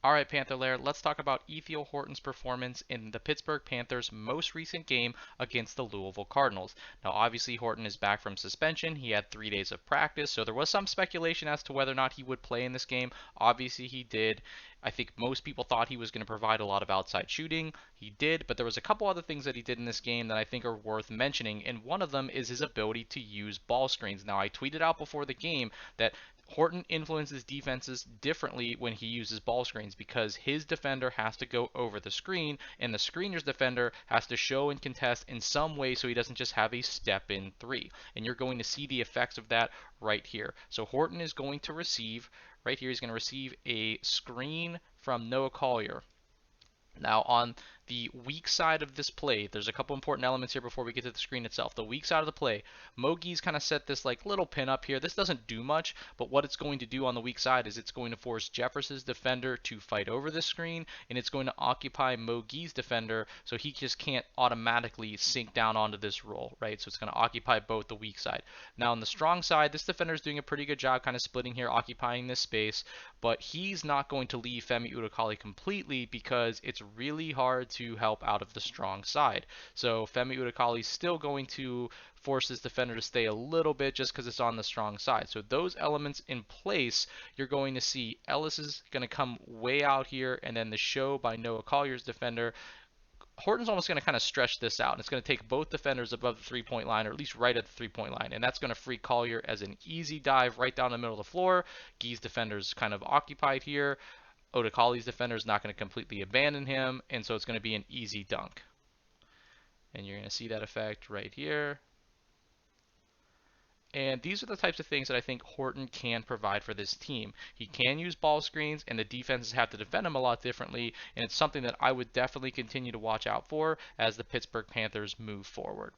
All right, Panther Lair, let's talk about Ithiel Horton's performance in the Pittsburgh Panthers' most recent game against the Louisville Cardinals. Now, obviously, Horton is back from suspension. He had 3 days of practice, so there was some speculation as to whether or not he would play in this game. Obviously, he did. I think most people thought he was going to provide a lot of outside shooting. He did, but there was a couple other things that he did in this game that I think are worth mentioning, and one of them is his ability to use ball screens. Now, I tweeted out before the game that Horton influences defenses differently when he uses ball screens because his defender has to go over the screen and the screener's defender has to show and contest in some way so he doesn't just have a step in three. And you're going to see the effects of that right here. So Horton is going to receive, right here, he's going to receive a screen from Noah Collier. Now, on the weak side of this play, there's a couple important elements here before we get to the screen itself. The weak side of the play, Mogi's kind of set this like little pin up here. This doesn't do much, but what it's going to do on the weak side is it's going to force Jefferson's defender to fight over the screen, and it's going to occupy Mogi's defender, so he just can't automatically sink down onto this roll, right? So it's going to occupy both the weak side. Now, on the strong side, this defender is doing a pretty good job kind of splitting here, occupying this space, but he's not going to leave Femi Udokali completely because it's really hard to help out of the strong side. So Femi Udokali is still going to force his defender to stay a little bit just because it's on the strong side. So those elements in place, you're going to see Ellis is going to come way out here, and then the show by Noah Collier's defender. Horton's almost going to kind of stretch this out. And it's going to take both defenders above the three-point line, or at least right at the three-point line. And that's going to free Collier as an easy dive right down the middle of the floor. Guy's defender's kind of occupied here. Odekali's defender is not going to completely abandon him, and so it's going to be an easy dunk. And you're going to see that effect right here. And these are the types of things that I think Horton can provide for this team. He can use ball screens, and the defenses have to defend him a lot differently, and it's something that I would definitely continue to watch out for as the Pittsburgh Panthers move forward.